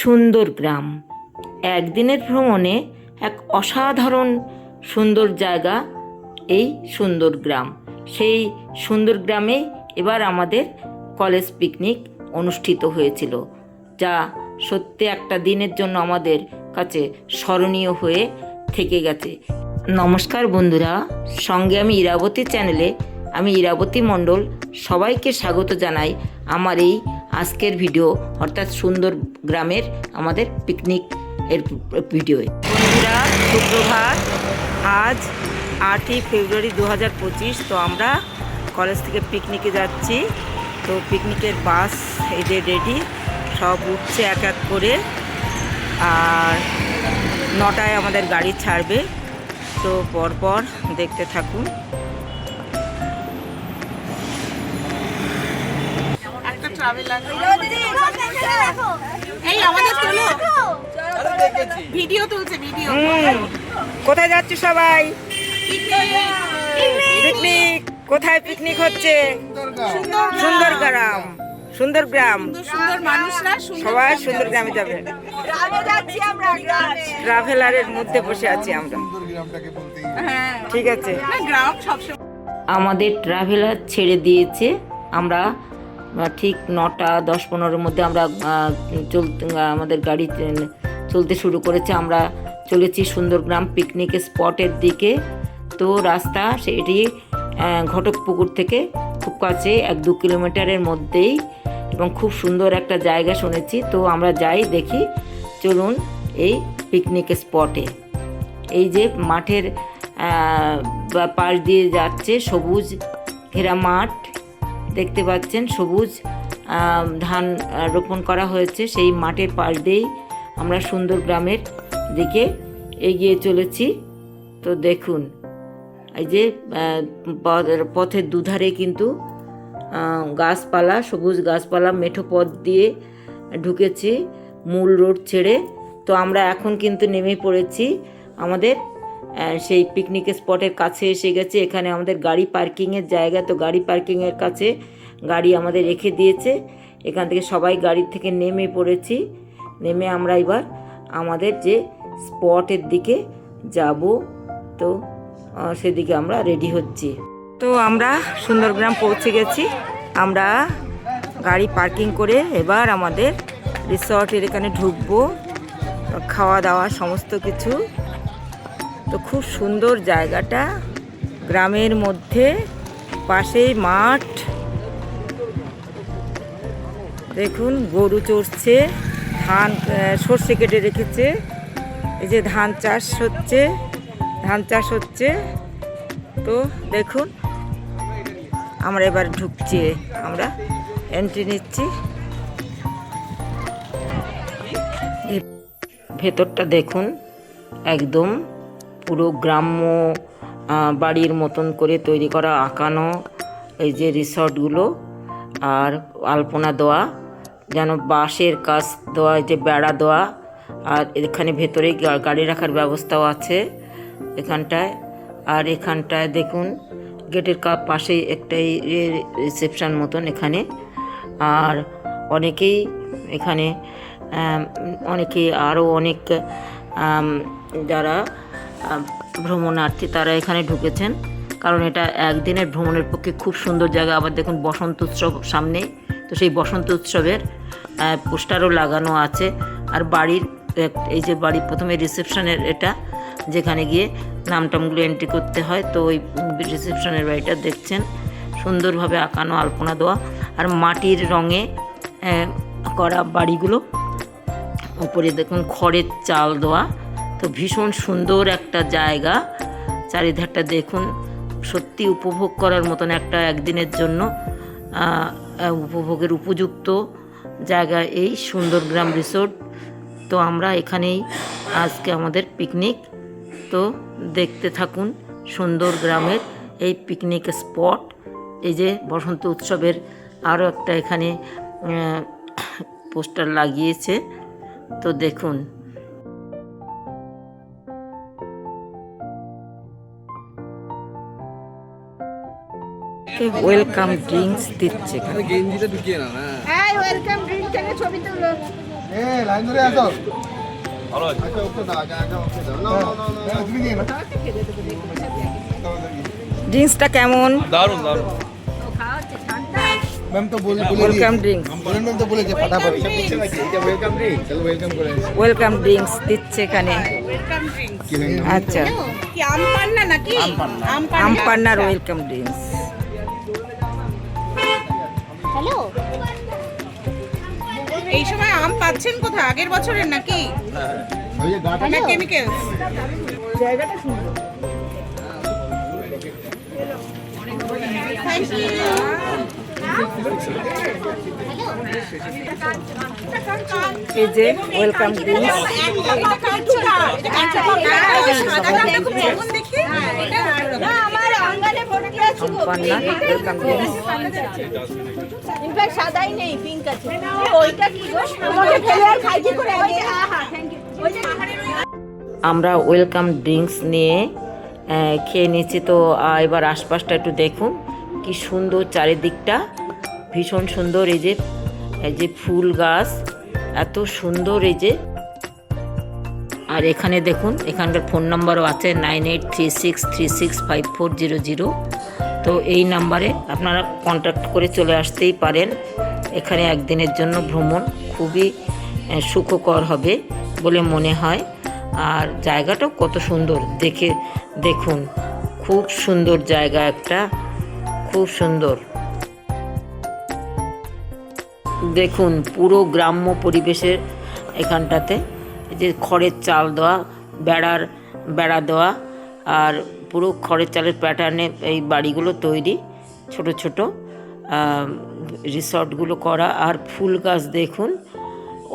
সুন্দর গ্রাম। একদিনের ভ্রমণে এক অসাধারণ সুন্দর জায়গা এই সুন্দর গ্রাম। সেই সুন্দর গ্রামে এবার আমাদের কলেজ পিকনিক অনুষ্ঠিত হয়েছিল, যা সত্যি একটা দিনের জন্য আমাদের কাছে স্মরণীয় হয়ে থেকে গেছে। নমস্কার বন্ধুরা, সঙ্গে আমি ইরাবতী চ্যানেলে আমি ইরাবতী মণ্ডল সবাইকে স্বাগত জানাই আমার এই আজকের ভিডিও, অর্থাৎ সুন্দর গ্রামের আমাদের পিকনিক এর ভিডিওয়ে। বন্ধুরা সুপ্রভাত, আজ 8ই ফেব্রুয়ারি 2025। তো আমরা কলেজ থেকে পিকনিকে যাচ্ছি। তো পিকনিকের বাস এই যে রেডি, সব উঠছে এক এক করে, আর 9টায় আমাদের গাড়ি ছাড়বে। তো পরপর দেখতে থাকুন। কোথায় যাচ্ছি সবাই? পিকনিক। কোথায় পিকনিক হচ্ছে? সুন্দর গ্রাম। সুন্দর গ্রাম, সবাই সুন্দর গ্রামে যাবে। ট্রাভেলারের মধ্যে বসে আছি আমরা। ঠিক আছে, আমাদের ট্রাভেলার ছেড়ে দিয়েছে। আমরা ঠিক 9টা 10-15-এর মধ্যে আমরা আমাদের গাড়ি চলতে শুরু করেছে। আমরা চলেছি সুন্দরগ্রাম পিকনিক স্পটের দিকে। তো রাস্তা সেটি ঘটকপুকুর থেকে খুব কাছে, 1-2 কিলোমিটারের মধ্যেই, এবং খুব সুন্দর একটা জায়গা শুনেছি। তো আমরা যাই, দেখি। চলুন এই পিকনিক স্পটে। এই যে মাঠের পাশ দিয়ে যাচ্ছে সবুজ ঘেরা মাঠ, দেখতে পাচ্ছেন। সবুজ ধান রোপণ করা হয়েছে। সেই মাঠের পাশ দিয়েই আমরা সুন্দর গ্রামের দিকে এগিয়ে চলেছি। তো দেখুন, এই যে পথের দুধারে কিন্তু গাছপালা, সবুজ গাছপালা, মেঠো পথ দিয়ে ঢুকেছি মূল রোড ছেড়ে। তো আমরা এখন কিন্তু নেমে পড়েছি আমাদের সেই পিকনিক স্পটের কাছে এসে গেছে। এখানে আমাদের গাড়ি পার্কিংয়ের জায়গা। তো গাড়ি পার্কিংয়ের কাছে গাড়ি আমাদের রেখে দিয়েছে। এখান থেকে সবাই গাড়ি থেকে নেমে পড়েছি। নেমে আমরা এবার আমাদের যে স্পটের দিকে যাব, তো সেদিকে আমরা রেডি হচ্ছি। তো আমরা সুন্দরগ্রাম পৌঁছে গেছি। আমরা গাড়ি পার্কিং করে এবার আমাদের রিসর্টের এখানে ঢুকবো, খাওয়া দাওয়া সমস্ত কিছু। তো খুব সুন্দর জায়গাটা, গ্রামের মধ্যে, পাশেই মাঠ। দেখুন, গরু চড়ছে, ধান সর্ষে কেটে রেখেছে। এই যে ধান চাষ হচ্ছে। তো দেখুন, আমরা এবার ঢুকছি, আমরা এন্ট্রি নিচ্ছি। ভেতরটা দেখুন, একদম পুরো গ্রাম্য বাড়ির মতন করে তৈরি করা, আঁকানো এই যে রিসর্টগুলো, আর আলপনা দেওয়া, যেন বাঁশের কাজ দেওয়া, এই যে বেড়া দেওয়া। আর এখানে ভেতরে গাড়ি রাখার ব্যবস্থাও আছে এখানটায়। আর এখানটায় দেখুন, গেটের পাশেই একটাই রিসেপশন মতন এখানে। আর অনেকেই এখানে, আরও অনেক যারা ভ্রমণার্থী তারা এখানে ঢুকেছেন, কারণ এটা একদিনের ভ্রমণের পক্ষে খুব সুন্দর জায়গা। আবার দেখুন, বসন্ত উৎসব সামনে। তো সেই বসন্ত উৎসবের পোস্টারও লাগানো আছে। আর বাড়ির এই যে বাড়ি প্রথমে রিসেপশনের, এটা যেখানে গিয়ে নামটামগুলো এন্ট্রি করতে হয়। তো ওই রিসেপশনের বাড়িটা দেখছেন, সুন্দরভাবে আঁকানো, আলপনা দেওয়া, আর মাটির রঙে করা বাড়িগুলো। উপরে দেখুন খড়ের চাল দেওয়া। তো ভীষণ সুন্দর একটা জায়গা। চারিধারটা দেখুন, সত্যি উপভোগ করার মতন একটা একদিনের জন্য উপভোগের উপযুক্ত জায়গা এই সুন্দরগ্রাম রিসোর্ট। তো আমরা এখানেই আজকে আমাদের পিকনিক। তো দেখতে থাকুন সুন্দর গ্রামের এই পিকনিক স্পট। এই যে বসন্ত উৎসবের আরও একটা এখানে পোস্টার লাগিয়েছে। তো দেখুন, ওয়েলকাম ড্রিঙ্কস দিচ্ছে। গেঞ্জিটা ঢুকিয়ে না, হ্যাঁ ওয়েলকাম ড্রিঙ্ক থেকে ছবি তুলো। লাইন ধরে আসো ভালো আছে আচ্ছা ওকে দাও আচ্ছা ওকে দাও না না তুমি নিয়ে না ড্রিঙ্কসটা কেমন? দারুণ দারুণ। ম্যাম তো বলে ওয়েলকাম ড্রিঙ্কস, বলেন ম্যাম তো বলেছে ফাটাফাটি এটা ওয়েলকাম ড্রিঙ্ক চলো ওয়েলকাম করে ওয়েলকাম ড্রিঙ্কস দিচ্ছে এখানে। আচ্ছা, কি আম পান্না নাকি? আম পান্নার ওয়েলকাম ড্রিঙ্কস। হ্যালো, এই সময় আম পাচ্ছেন কোথায়? আগের বছরের নাকি? ওই যে গাটা না কেমিক্যালস? জায়গাটা সুন্দর। Thank you. এই যে ওয়েলকাম ড্রিঙ্কস। আম পান্না ওয়েলকাম ড্রিঙ্কস। ইনফ্যাক্ট সাদাই নেই, পিঙ্ক আছে। ওইটা কি গো? আমাকে ফেলে আর খাই কি করে? Thank you. আমরা ওয়েলকাম ড্রিঙ্কস নিয়ে খেয়ে নিচ্ছি। তো এবার আশপাশটা একটু দেখুন, কি সুন্দর চারিদিকটা, ভীষণ সুন্দর। এই যে ফুল গাছ, এত সুন্দর। এই যে, আর এখানে দেখুন, এখানকার ফোন নাম্বারও আছে 9836365400। তো এই নাম্বারে আপনারা কন্ট্যাক্ট করে চলে আসতেই পারেন। এখানে একদিনের জন্য ভ্রমণ খুবই সুখকর হবে বলে মনে হয়। আর জায়গাটাও কত সুন্দর, দেখুন, খুব সুন্দর জায়গা একটা, খুব সুন্দর। দেখুন পুরো গ্রাম্য পরিবেশের এখানটাতে, যে খড়ের চাল দেওয়া, বেড়া দেওয়া, আর পুরো খড়ের চালের প্যাটার্নে এই বাড়িগুলো তৈরি, ছোট ছোট রিসর্টগুলো করা। আর ফুল গাছ দেখুন,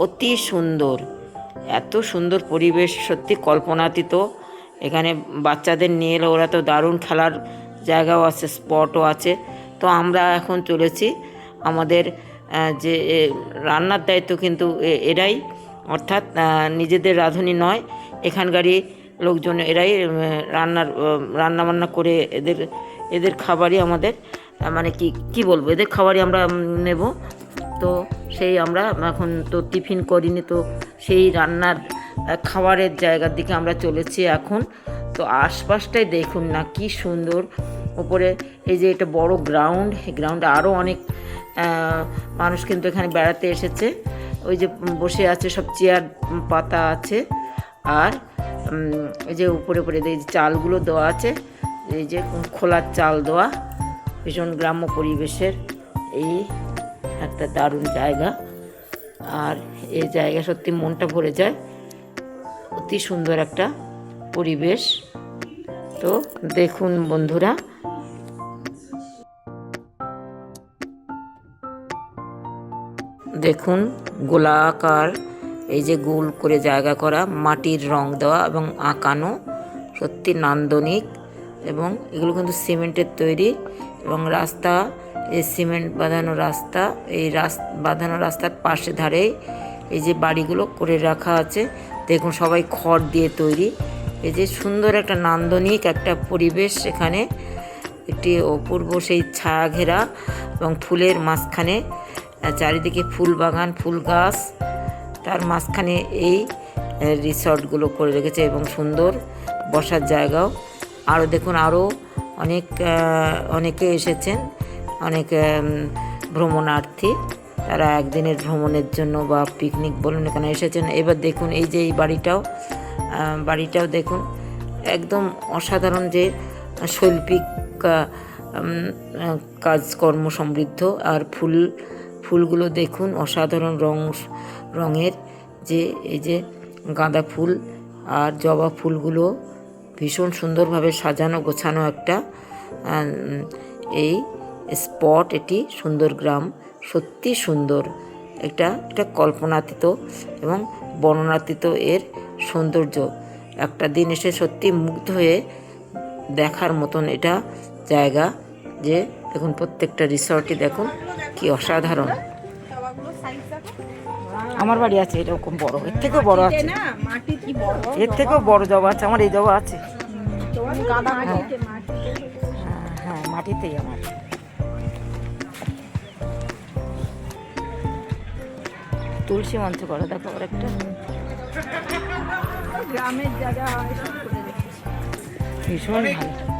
অতি সুন্দর, এত সুন্দর পরিবেশ, সত্যি কল্পনাতীত। এখানে বাচ্চাদের নিয়ে এলে ওরা তো দারুণ খেলার জায়গাও আছে, স্পটও আছে। তো আমরা এখন চলেছি, আমাদের যে রান্নার দায়িত্ব কিন্তু এরাই, অর্থাৎ নিজেদের রাঁধুনি নয়, এখানকারই লোকজন, এরাই রান্নাবান্না করে এদের খাবারই আমাদের, মানে কি বলবো, এদের খাবারই আমরা নেব। তো সেই আমরা এখন তো টিফিন করিনি, তো সেই রান্নার খাবারের জায়গার দিকে আমরা চলেছি এখন। তো আশপাশটাই দেখুন না, কি সুন্দর। ওপরে এই যে এটা বড় গ্রাউন্ড, এই গ্রাউন্ডে আরও অনেক মানুষ কিন্তু এখানে বেড়াতে এসেছে। ওই যে বসে আছে, সব চেয়ার পাতা আছে। আর এই যে উপরে এই যে চালগুলো দেওয়া আছে, এই যে খোলার চাল দেওয়া, ভীষণ গ্রাম্য পরিবেশের এই একটা দারুণ জায়গা। আর এই জায়গা সত্যি মনটা ভরে যায়, অতি সুন্দর একটা পরিবেশ। তো দেখুন বন্ধুরা, দেখুন গোলাকার, এই যে গোল করে জায়গা করা, মাটির রং দেওয়া এবং আঁকানো, সত্যি নান্দনিক। এবং এগুলো কিন্তু সিমেন্টের তৈরি, এবং রাস্তা, এই সিমেন্ট বাঁধানো রাস্তা, এই বাঁধানো রাস্তার পাশে ধারে এই যে বাড়িগুলো করে রাখা আছে, দেখুন সবাই খড় দিয়ে তৈরি। এই যে সুন্দর একটা নান্দনিক একটা পরিবেশ, এখানে একটি অপূর্ব সেই ছায়া ঘেরা, এবং ফুলের মাঝখানে চারিদিকে ফুল বাগান, ফুল গাছ, তার মাঝখানে এই রিসর্টগুলো করে রেখেছে, এবং সুন্দর বসার জায়গাও। আরও দেখুন, আরও অনেকে এসেছেন, অনেক ভ্রমণার্থী, তারা একদিনের ভ্রমণের জন্য বা পিকনিক বলুন এখানে এসেছেন। এবার দেখুন এই যে এই বাড়িটাও দেখুন, একদম অসাধারণ, যে শৈল্পিক কাজকর্ম সমৃদ্ধ। আর ফুলগুলো দেখুন, অসাধারণ রঙের, যে এই যে গাঁদা ফুল আর জবা ফুলগুলো ভীষণ সুন্দরভাবে সাজানো গোছানো একটা এই স্পট। এটি সুন্দর গ্রাম, সত্যি সুন্দর, এটা কল্পনাতীত এবং বর্ণনাতীত এর সৌন্দর্য। একটা দিন এসে সত্যি মুগ্ধ হয়ে দেখার মতন এটা জায়গা। যে দেখুন প্রত্যেকটা রিসর্টই দেখুন কি অসাধারণ। আমার বাড়ি আছে এরকম বড়, এর থেকেও বড় আছে, এর থেকেও বড় জবা আছে, আমার এই জবা আছে। হ্যাঁ, মাটিতেই আমার। তুলসী মঞ্চ করা, দেখো আর একটা গ্রামের জায়গা এসব করে রেখেছে। ভীষণ ভালো।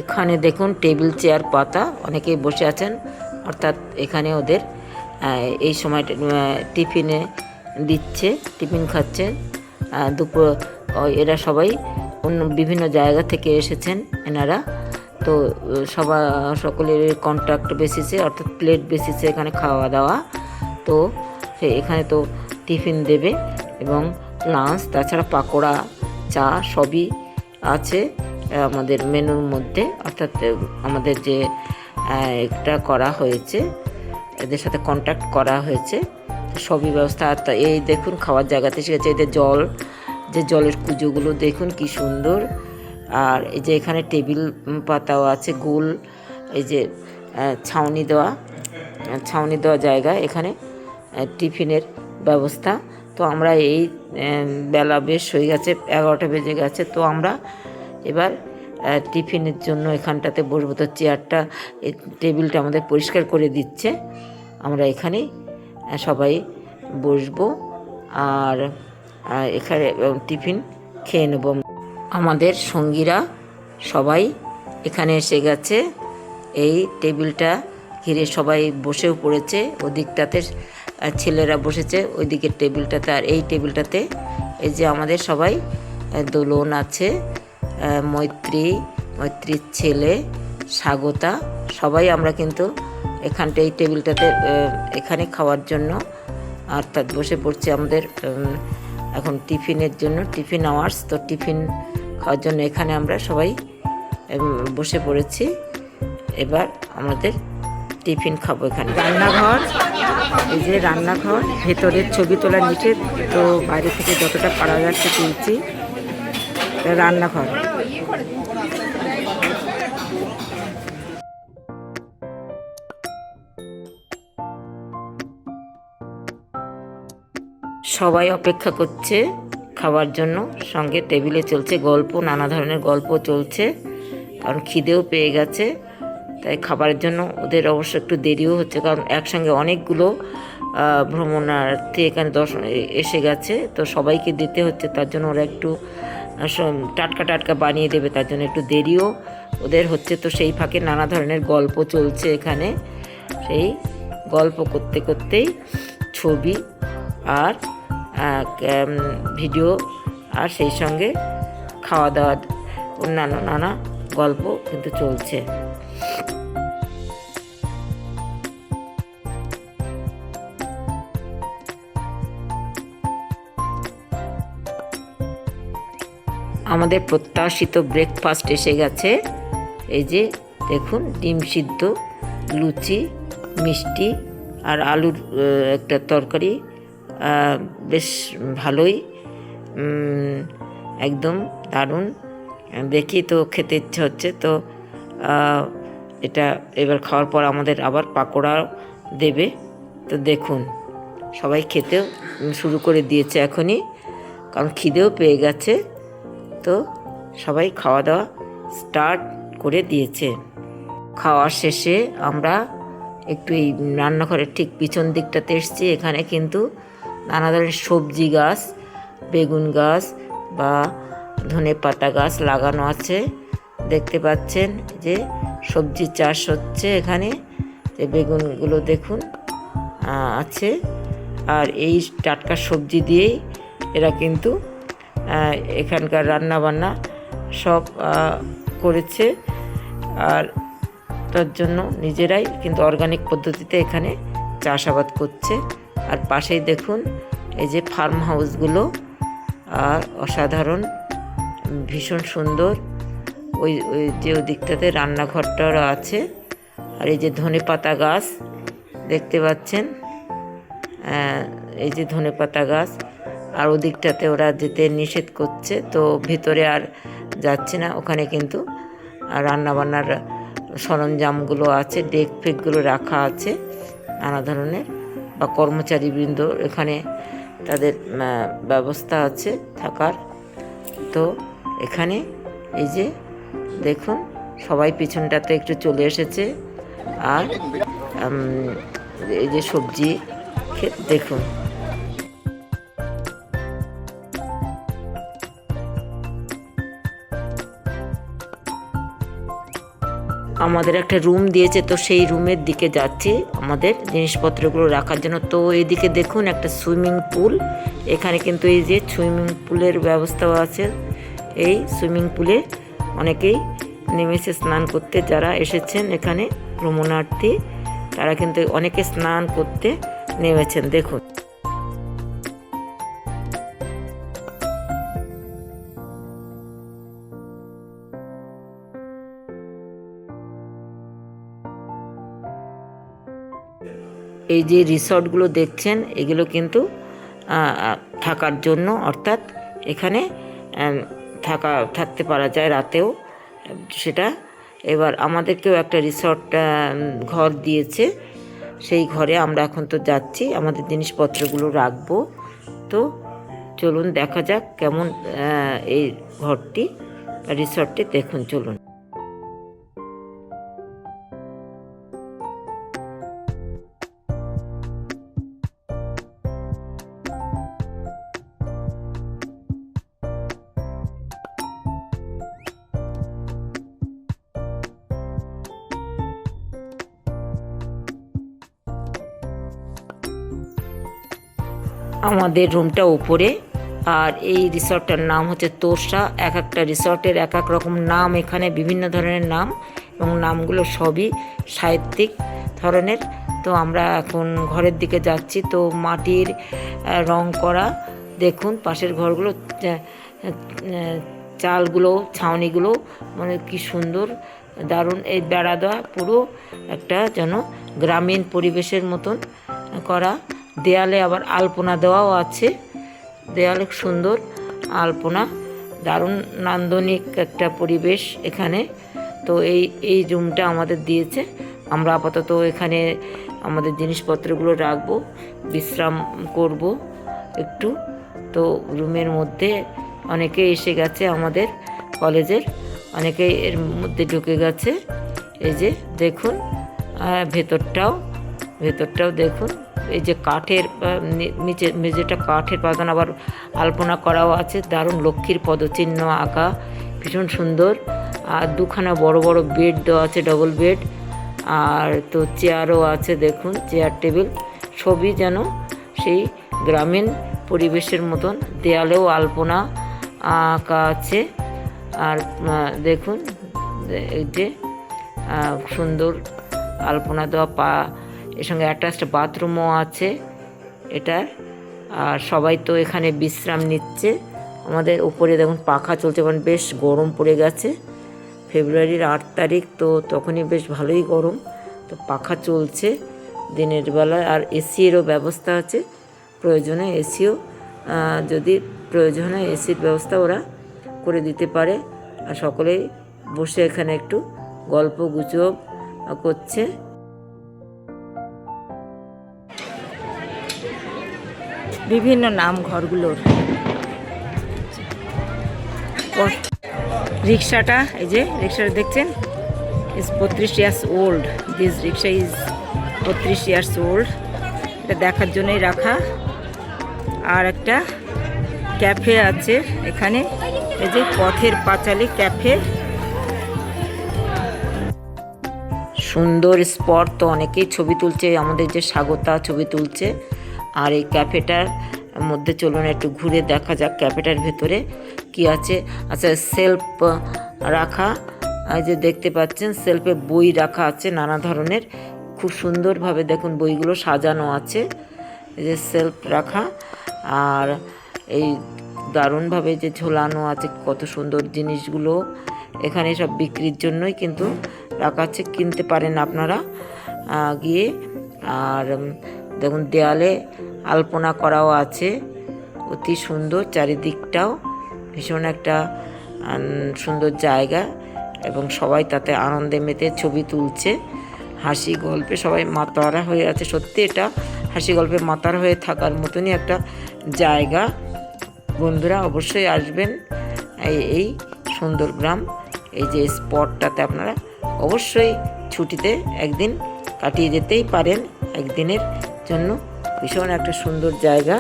এখানে দেখুন টেবিল চেয়ার পাতা, অনেকেই বসে আছেন, অর্থাৎ এখানে ওদের এই সময় টিফিনে দিচ্ছে, টিফিন খাচ্ছে। দুপুর এরা সবাই অন্য বিভিন্ন জায়গা থেকে এসেছেন এনারা, তো সকলের কন্ট্রাক্ট বেসিসে অর্থাৎ প্লেট বেসিসে এখানে খাওয়া দাওয়া। তো এখানে তো টিফিন দেবে এবং লাঞ্চ, তাছাড়া পাকোড়া, চা সবই আছে আমাদের মেনুর মধ্যে। অর্থাৎ আমাদের যে একটা করা হয়েছে, এদের সাথে কন্ট্যাক্ট করা হয়েছে, সবই ব্যবস্থা। এই দেখুন খাওয়ার জায়গাতে এসেছে, এদের যে জলের কুজোগুলো দেখুন কি সুন্দর। আর এই যে এখানে টেবিল পাতাও আছে গোল, এই যে ছাউনি দেওয়া জায়গা, এখানে টিফিনের ব্যবস্থা। তো আমরা এই বেলা বেশ হয়ে গেছে, 11টা বেজে গেছে, তো আমরা এবার টিফিনের জন্য এখানটাতে বসবো। তো চেয়ারটা, এই টেবিলটা আমাদের পরিষ্কার করে দিচ্ছে, আমরা এখানেই সবাই বসবো আর এখানে টিফিন খেয়ে নেব। আমাদের সঙ্গীরা সবাই এখানে এসে গেছে, এই টেবিলটা ঘিরে সবাই বসেও পড়েছে। ওদিকটাতে ছেলেরা বসেছে, ওই দিকের টেবিলটাতে, আর এই টেবিলটাতে এই যে আমাদের সবাই, দোলন আছে, মৈত্রীর ছেলে, স্বাগতা, সবাই আমরা কিন্তু এখানটা এই টেবিলটাতে এখানে খাওয়ার জন্য অর্থাৎ বসে পড়ছি। আমাদের এখন টিফিনের জন্য, টিফিন আওয়ার্স, তো টিফিন খাওয়ার জন্য এখানে আমরা সবাই বসে পড়েছি। এবার আমাদের টিফিন খাবো। এখানে রান্নাঘর, এই যে রান্নাঘর, ভেতরের ছবি তোলা নিচে, তো বাইরে থেকে যতটা পারা যাচ্ছে তুলছি। রান্নাঘর, সবাই অপেক্ষা করছে খাওয়ার জন্য, সঙ্গে টেবিলে চলছে গল্প, নানা ধরনের গল্প চলছে, কারণ খিদেও পেয়ে গেছে। তাই খাবারের জন্য ওদের অবশ্য একটু দেরিও হচ্ছে, কারণ একসঙ্গে অনেকগুলো ভ্রমণার্থী এখানে এসে গেছে, তো সবাইকে দিতে হচ্ছে, তার জন্য ওরা একটু টাটকা বানিয়ে দেবে, তার জন্য একটু দেরিও ওদের হচ্ছে। তো সেই ফাঁকে নানা ধরনের গল্প চলছে এখানে, সেই গল্প করতে করতেই ছবি আর ভিডিও, আর সেই সঙ্গে খাওয়া দাওয়ার অন্যান্য নানা গল্প কিন্তু চলছে। আমাদের প্রত্যাশিত ব্রেকফাস্ট এসে গেছে। এই যে দেখুন, ডিম সিদ্ধ, লুচি, মিষ্টি আর আলুর একটা তরকারি, বেশ ভালোই, একদম দারুণ, দেখি তো খেতে ইচ্ছে হচ্ছে। তো এটা এবার খাওয়ার পর আমাদের আবার পাকোড়া দেবে। তো দেখুন সবাই খেতেও শুরু করে দিয়েছে এখনই, কারণ খিদেও পেয়ে গেছে। তো সবাই খাওয়া দাওয়া স্টার্ট করে দিয়েছে। খাওয়া শেষে আমরা একটু এই রান্নাঘরের ঠিক পিছন দিকটাতে এসেছি। এখানে কিন্তু নানা ধরনের সবজি গাছ, বেগুন গাছ বা ধনেপাতা গাছ লাগানো আছে, দেখতে পাচ্ছেন যে সবজি চাষ হচ্ছে এখানে। যে বেগুনগুলো দেখুন আছে, আর এই টাটকা সবজি দিয়েই এরা কিন্তু এখানকার রান্নাবান্না সব করেছে, আর তার জন্য নিজেরাই কিন্তু অর্গানিক পদ্ধতিতে এখানে চাষাবাদ করছে। আর পাশেই দেখুন এই যে ফার্ম হাউসগুলো, আর অসাধারণ ভীষণ সুন্দর। ওই ওই যে ওই দিকটাতে রান্নাঘরটাও আছে। আর এই যে ধনেপাতা গাছ দেখতে পাচ্ছেন, এই যে ধনেপাতা গাছ। আর ওদিকটাতে ওরা যেতে নিষেধ করছে, তো ভেতরে আর যাচ্ছে না। ওখানে কিন্তু রান্নাবান্নার সরঞ্জামগুলো আছে, ডেক ফেকগুলো রাখা আছে নানা ধরনের, বা কর্মচারীবৃন্দ এখানে তাদের ব্যবস্থা আছে থাকার। তো এখানে এই যে দেখুন সবাই পিছনটাতে একটু চলে এসেছে। আর এই যে সবজি ক্ষেত দেখুন। আমাদের একটা রুম দিয়েছে, তো সেই রুমের দিকে যাচ্ছি আমাদের জিনিসপত্রগুলো রাখার জন্য। তো এদিকে দেখুন একটা সুইমিং পুল, এখানে কিন্তু এই যে সুইমিং পুলের ব্যবস্থাও আছে। এই সুইমিং পুলে অনেকেই নেমেছে স্নান করতে, যারা এসেছেন এখানে ভ্রমণার্থী তারা কিন্তু অনেকে স্নান করতে নেমেছেন দেখুন। এই যে রিসর্টগুলো দেখছেন এগুলো কিন্তু থাকার জন্য, অর্থাৎ এখানে থাকতে পারা যায় রাতেও সেটা। এবার আমাদেরকেও একটা রিসর্ট ঘর দিয়েছে, সেই ঘরে আমরা এখন তো যাচ্ছি, আমাদের জিনিসপত্রগুলো রাখবো। তো চলুন দেখা যাক কেমন এই ঘরটি রিসর্টটি, দেখুন চলুন। আমাদের রুমটা উপরে, আর এই রিসর্টটার নাম হচ্ছে তোরসা। এক একটা রিসর্টের এক এক রকম নাম, এখানে বিভিন্ন ধরনের নাম, এবং নামগুলো সবই সাহিত্যিক ধরনের। তো আমরা এখন ঘরের দিকে যাচ্ছি। তো মাটির রং করা, দেখুন পাশের ঘরগুলো, চালগুলো, ছাউনিগুলো মানে কি সুন্দর, দারুণ। এই বেড়া দেওয়া পুরো একটা যেন গ্রামীণ পরিবেশের মতন করা। দেয়ালে আবার আলপনা দেওয়াও আছে, দেয়ালে সুন্দর আলপনা, দারুণ নান্দনিক একটা পরিবেশ এখানে। তো এই রুমটা আমাদের দিয়েছে, আমরা আপাতত এখানে আমাদের জিনিসপত্রগুলো রাখবো, বিশ্রাম করব একটু। তো রুমের মধ্যে অনেকে এসে গেছে, আমাদের কলেজের অনেকে এর মধ্যে ঢুকে গেছে। এই যে দেখুন ভেতরটাও দেখুন। এই যে কাঠের মেঝেটা কাঠের পাতানো, আবার আলপনা করাও আছে, দারুণ লক্ষ্মীর পদচিহ্ন আঁকা, ভীষণ সুন্দর। আর দুখানা বড় বড় বেড দেওয়া আছে, ডবল বেড। আর তো চেয়ারও আছে, দেখুন চেয়ার টেবিল, সবই যেন সেই গ্রামীণ পরিবেশের মতন। দেয়ালেও আলপনা আঁকা আছে। আর দেখুন এই যে সুন্দর আলপনা দেওয়া, এর সঙ্গে অ্যাটাচড বাথরুমও আছে এটার। আর সবাই তো এখানে বিশ্রাম নিচ্ছে। আমাদের উপরে দেখুন পাখা চলছে, কারণ বেশ গরম পড়ে গেছে। ফেব্রুয়ারির 8 তারিখ, তো তখনই বেশ ভালোই গরম। তো পাখা চলছে দিনের বেলায়। আর এসিরও ব্যবস্থা আছে, প্রয়োজনে এসিও, যদি প্রয়োজন হয় এসির ব্যবস্থা ওরা করে দিতে পারে। আর সকলেই বসে এখানে একটু গল্প গুজব করছে। বিভিন্ন নাম ঘরগুলোর। রিক্সাটা, এই যে রিক্সাটা দেখছেন, is 32 years old. This rickshaw is 32 years old. এটা দেখার জন্যই রাখা। আর একটা ক্যাফে আছে এখানে, এই যে পথের পাঁচালী ক্যাফে, সুন্দর স্পট। তো অনেকেই ছবি তুলছে, আমাদের যে স্বাগতা ছবি তুলছে। আর এই ক্যাফেটার মধ্যে চলুন একটু ঘুরে দেখা যাক ক্যাফেটার ভেতরে কি আছে। আচ্ছা, সেলফ রাখা, এই যে দেখতে পাচ্ছেন সেলফে বই রাখা আছে নানা ধরনের, খুব সুন্দরভাবে দেখুন বইগুলো সাজানো আছে। এই যে সেলফ রাখা। আর এই দারুণভাবে যে ঝোলানো আছে, কত সুন্দর জিনিসগুলো এখানে সব বিক্রির জন্যই কিন্তু রাখা আছে, কিনতে পারেন আপনারা গিয়ে। আর দেখুন দেয়ালে আলপনা করাও আছে, অতি সুন্দর, চারিদিকটাও ভীষণ একটা সুন্দর জায়গা এবং সবাই তাতে আনন্দে মেতে ছবি তুলছে, হাসি গল্পে সবাই মাতারা হয়ে আছে। সত্যি এটা হাসি গল্পে মাতারা হয়ে থাকার মতনই একটা জায়গা। বন্ধুরা অবশ্যই আসবেন এই সুন্দর গ্রাম, এই যে স্পটটাতে আপনারা অবশ্যই ছুটিতে একদিন কাটিয়ে যেতেই পারেন, একদিনের জন্য। ভীষণ একটা সুন্দর জায়গা,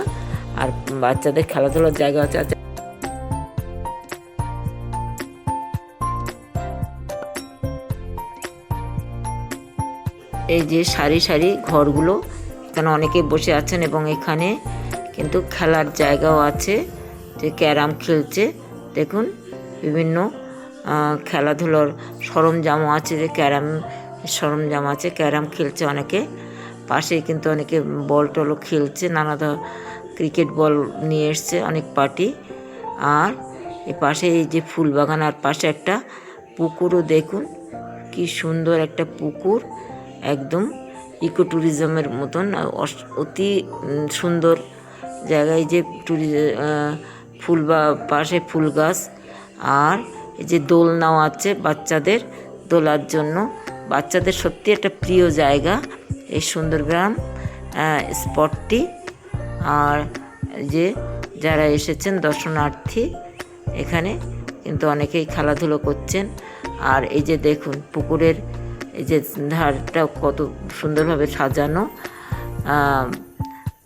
আর বাচ্চাদের খেলাধুলার জায়গা আছে। এই যে সারি সারি ঘরগুলো, এখানে অনেকে বসে আছেন এবং এখানে কিন্তু খেলার জায়গাও আছে, যে ক্যারাম খেলছে। দেখুন বিভিন্ন খেলাধুলোর সরঞ্জামও আছে, যে ক্যারাম সরঞ্জাম আছে, ক্যারাম খেলছে অনেকে। পাশেই কিন্তু অনেকে বল টলও খেলছে, নানা ক্রিকেট বল নিয়ে এসছে অনেক পার্টি। আর এই পাশে এই যে ফুল বাগান, আর পাশে একটা পুকুরও দেখুন, কি সুন্দর একটা পুকুর, একদম ইকো ট্যুরিজমের মতন, অতি সুন্দর জায়গায়। যে ফুল বা পাশে ফুল গাছ, আর এই যে দোলনাও আছে বাচ্চাদের দোলার জন্য। বাচ্চাদের সত্যি একটা প্রিয় জায়গা এই সুন্দরগ্রাম স্পটটি। আর যে যারা এসেছেন দর্শনার্থী, এখানে কিন্তু অনেকেই খেলাধুলো করছেন। আর এই যে দেখুন পুকুরের এই যে ধারটা কত সুন্দরভাবে সাজানো,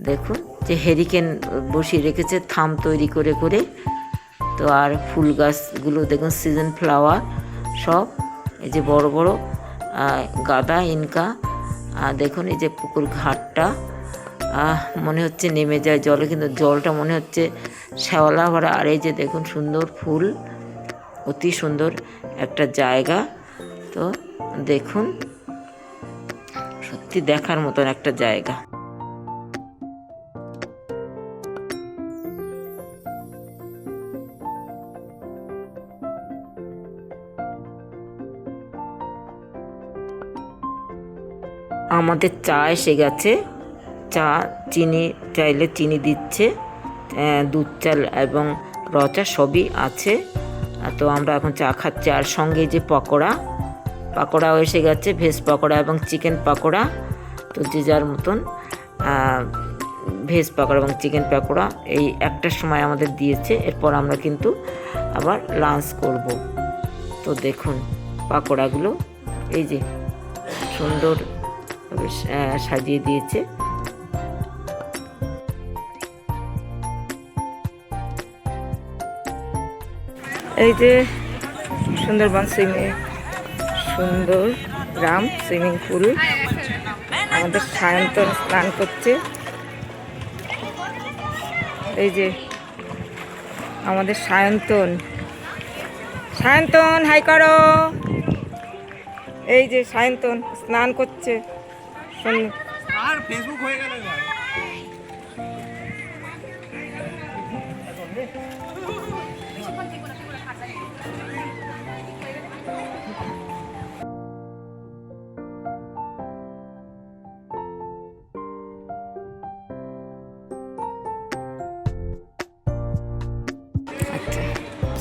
দেখুন যে হেরিকেন বসিয়ে রেখেছে থাম তৈরি করে করে। তো আর ফুল গাছগুলো দেখুন সিজন ফ্লাওয়ার সব, এই যে বড় বড় গাঁদা, ইনকা। দেখুন এই যে পুকুর ঘাটটা মনে হচ্ছে নেমে যায় জলে, কিন্তু জলটা মনে হচ্ছে শ্যাওলা ভরা। আর এই যে দেখুন সুন্দর ফুল, অতি সুন্দর একটা জায়গা। তো দেখুন সত্যি দেখার মতন একটা জায়গা। আমাদের চা এসে গেছে, চা চিনি চাইলে চিনি দিচ্ছে, দুধ চা এবং রচা সবই আছে। তো আমরা এখন চা খাচ্ছি। আর সঙ্গে যে পকোড়াও এসে গেছে, ভেজ পকোড়া এবং চিকেন পকোড়া। তো যে যার মতন ভেজ পকোড়া এবং চিকেন পকোড়া এই একটার সময় আমাদের দিয়েছে। এরপর আমরা কিন্তু আবার লাঞ্চ করব। তো দেখুন পকোড়াগুলো এই যে সুন্দর সাজিয়ে দিয়েছে। এই যে সুন্দরবন সুন্দর গ্রাম সুইমিং পুল, আমাদের সায়ন্তন স্নান করছে। এই যে আমাদের সায়ন্তন হাই করো। এই যে সায়ন্তন স্নান করছে। আর ফেসবুক হয়ে গেল।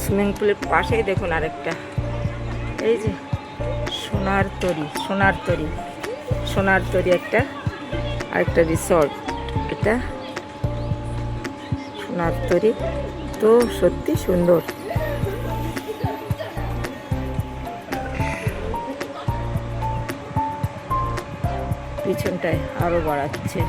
সুইমিং পুলের পাশেই দেখুন আরেকটা, এই যে সোনার তরী একটা আরেকটা রিসর্ট, এটা সোনার তরী। তো সত্যি সুন্দর। পিছনটায় আরো বাড়াচ্ছে।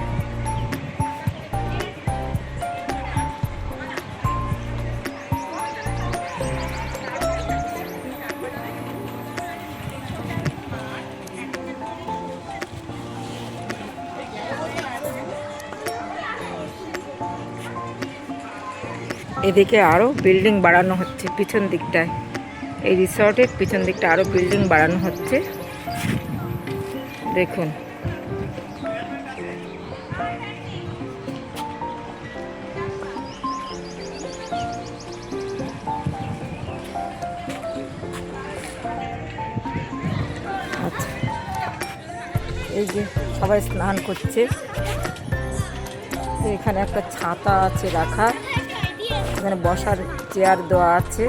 এদিকে আরো বিল্ডিং বাড়ানো হচ্ছে পিছন দিকটায়, এই রিসর্টের পিছন দিকটা আরো বিল্ডিং বাড়ানো হচ্ছে। দেখুন আচ্ছা, এই যে সবাই স্নান করছে। এখানে একটা ছাতা আছে রাখা, এখানে বসার চেয়ার দেওয়া আছে,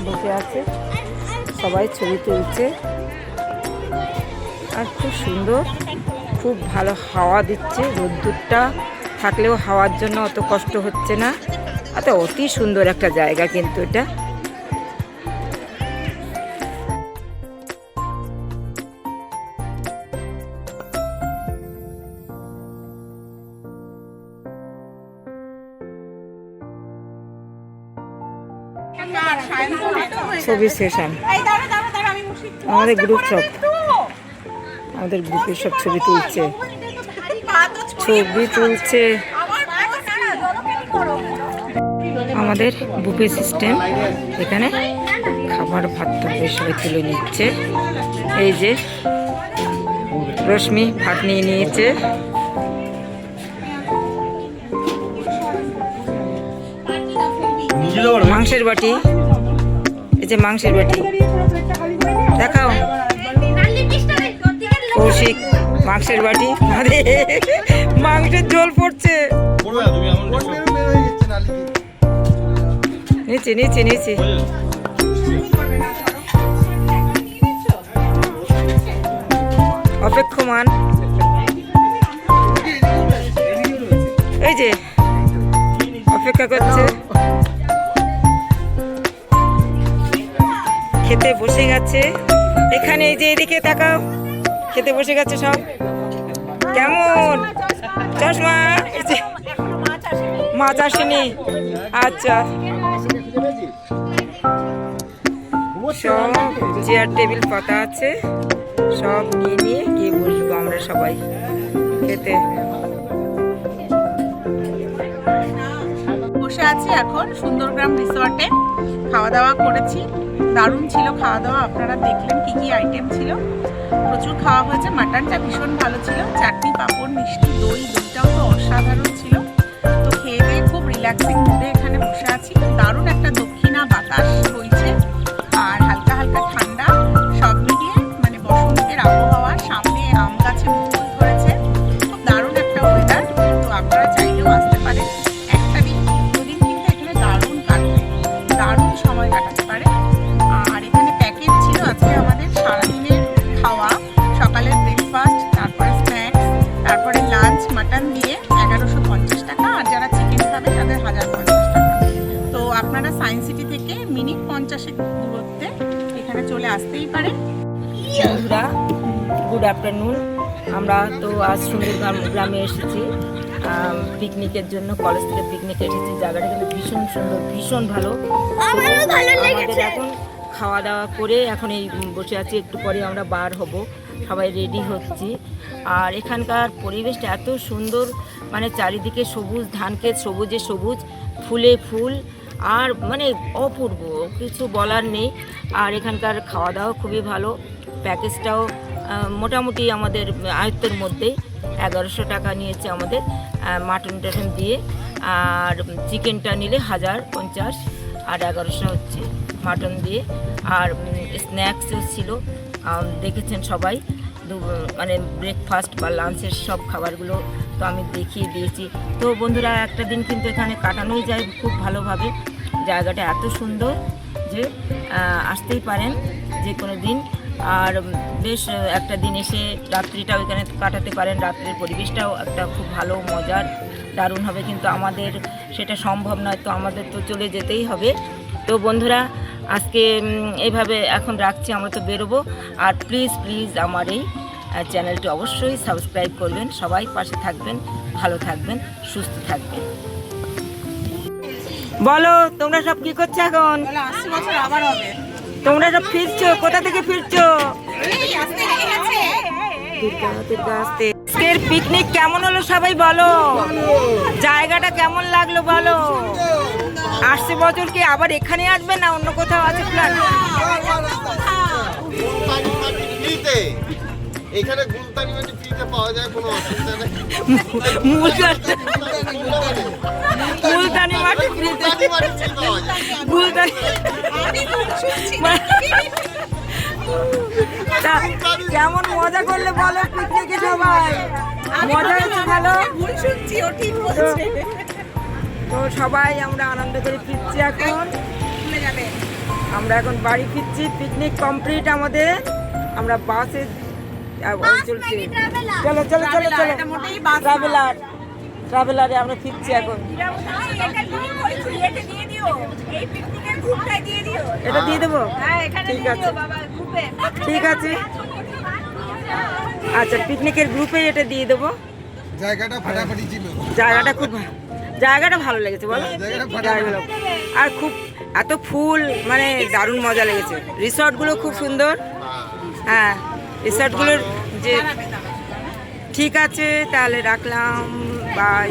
বসে আছে সবাই ছবি তুলছে। আর খুব সুন্দর, খুব ভালো হাওয়া দিচ্ছে, রোদ্দুরটা থাকলেও হাওয়ার জন্য অত কষ্ট হচ্ছে না। অতি সুন্দর একটা জায়গা কিন্তু এটা। ছবি সেশন, আমাদের গ্রুপ সব, আমাদের গ্রুপের সব ছবি তুলছে, ছবি তুলছে। আমাদের বুফে সিস্টেম, এখানে খাবার ভাত সবাই তুলে নিচ্ছে। এই যে রশ্মি ভাত নিয়ে নিয়েছে, মাংসের বাটি, এই যে মাংসের বাটি দেখাও কৌশিক, মাংসের বাটি, মাংসের ঝোল পড়ছে নিচে নিচে নিচে। অপেক্ষমান, এই যে অপেক্ষা করছে, খেতে বসে গেছে। এখানে এই যে এদিকে তাকাও, খেতে বসে গেছে সব। কেমন চশমা? মাছ আসেনি, আচ্ছা। সব চেয়ার টেবিল পাতা আছে, সব নিয়ে নিয়ে গিয়ে বসবো আমরা সবাই খেতে। বসে আছি এখন সুন্দরগ্রাম রিসর্টে, খাওয়া দাওয়া করেছি, দারুণ ছিল খাওয়া দাওয়া। আপনারা দেখলেন কি কি আইটেম ছিল, প্রচুর খাওয়া হয়েছে। মাটনটা ভীষণ ভালো ছিল, চাটনি, পাঁপড়, মিষ্টি, দইটাও তো অসাধারণ ছিল। তো খেয়ে দিয়ে খুব রিল্যাক্সিং মুডে এখানে বসে আছি। দারুণ একটা দক্ষিণা বাতাস বইছে আর হালকা হালকা ঠান্ডা, সব মিলিয়ে মানে বসন্তের আবহাওয়া। সামনে আম গাছে ফুল ধরেছে, খুব দারুণ একটা ওয়েদার। তো আপনারা চাইলেও আসতে পারেন, একটা দিন দুদিন কিন্তু এখানে দারুণ কাটবে, দারুণ সময় কাটাতে পারে। আর এখানে প্যাকেজ ছিল আজকে আমাদের সারাদিনের খাওয়া, সকালের ব্রেকফাস্ট, তারপরে স্ন্যাক্স, তারপরে লাঞ্চ, মাটন দিয়ে 1150 টাকা, আর যারা চিকেন খাবে তাদের 1050 টাকা। তো আপনারা সায়েন্স সিটি থেকে মিনিট 50-এর দূরত্বে এখানে চলে আসতেই পারেন। বন্ধুরা গুড আফটারনুন। আমরা তো আজ সুন্দরগ্রাম গ্রামে এসেছি পিকনিকের জন্য, কলেজ থেকে পিকনিকে এসেছি। জায়গাটা কিন্তু ভীষণ সুন্দর, ভীষণ ভালো। আমাদের এখন খাওয়া দাওয়া করে এখন এই বসে আছি, একটু পরে আমরা বার হব, সবাই রেডি হচ্ছি। আর এখানকার পরিবেশটা এত সুন্দর, মানে চারিদিকে সবুজ, ধান ক্ষেত, সবুজে সবুজ, ফুলে ফুল, আর মানে অপূর্ব, কিছু বলার নেই। আর এখানকার খাওয়া দাওয়া খুবই ভালো, প্যাকেজটাও মোটামুটি আমাদের আয়ত্তের মধ্যেই। 1100 টাকা নিয়েছে আমাদের মাটন টাটন দিয়ে, আর চিকেনটা নিলে 1050, আর 1100 হচ্ছে মাটন দিয়ে। আর স্ন্যাক্সও ছিল, দেখেছেন সবাই, মানে ব্রেকফাস্ট বা লাঞ্চের সব খাবারগুলো তো আমি দেখিয়ে দিয়েছি। তো বন্ধুরা একটা দিন কিন্তু এখানে কাটানোই যায় খুব ভালোভাবে। জায়গাটা এত সুন্দর যে আসতেই পারেন যে কোনো দিন। আর বেশ একটা দিন এসে রাত্রিটাও এখানে কাটাতে পারেন, রাত্রের পরিবেশটাও একটা খুব ভালো, মজার, দারুণ হবে। কিন্তু আমাদের সেটা সম্ভব নয়, তো আমাদের তো চলে যেতেই হবে। তো বন্ধুরা আজকে এইভাবে এখন রাখছি, আমরা তো বেরোবো। আর প্লিজ প্লিজ আমার এই চ্যানেলটি অবশ্যই সাবস্ক্রাইব করবেন, সবাই পাশে থাকবেন, ভালো থাকবেন, সুস্থ থাকবেন। বলো তোমরা সব কি করছো এখন? 80 বছর আবার হবে। তোমরা সব ফিরছো, কোথা থেকে ফিরছো? আজকের পিকনিক কেমন হলো সবাই বলো, জায়গাটা কেমন লাগলো বলো। 80 বছর কি আবার এখানে আসবে না অন্য কোথাও আছে প্ল্যান? এখানে গুলতানি মাটি ফ্রিতে পাওয়া যায়, কোনো অসুবিধা নেই। মুলতানি মাটি ফ্রিতে, গুলতানি মাটি ফ্রি পাওয়া যায়। গুলতানি তা কেমন মজা করলে বলো পিকনিকে সবাই? মজা হচ্ছে ভালো? ভুল শুনছি, ও ঠিক বলছে। তো সবাই আমরা আনন্দ করে ফিরছি এখন। ভুলে যাবে। আমরা এখন বাড়ি ফিরছি, পিকনিক কমপ্লিট আমাদের। আমরা বাসে চলছি। চলো চলো চলো চলো, এটা মোটেই বাস না। ট্রাভেলারে আমরা ফিরছি এখন। এটা দিয়ে দেবো? ঠিক আছে ঠিক আছে, আচ্ছা পিকনিকের গ্রুপে এটা দিয়ে দেবো। জায়গাটা ফাটাফাটি ছিল। জায়গাটা ভালো লেগেছে বলো? জায়গাটা আর খুব এত ফুল, মানে দারুণ মজা লেগেছে। রিসর্টগুলো খুব সুন্দর। হ্যাঁ রিসর্টগুলোর যে ঠিক আছে, তাহলে রাখলাম, বাই।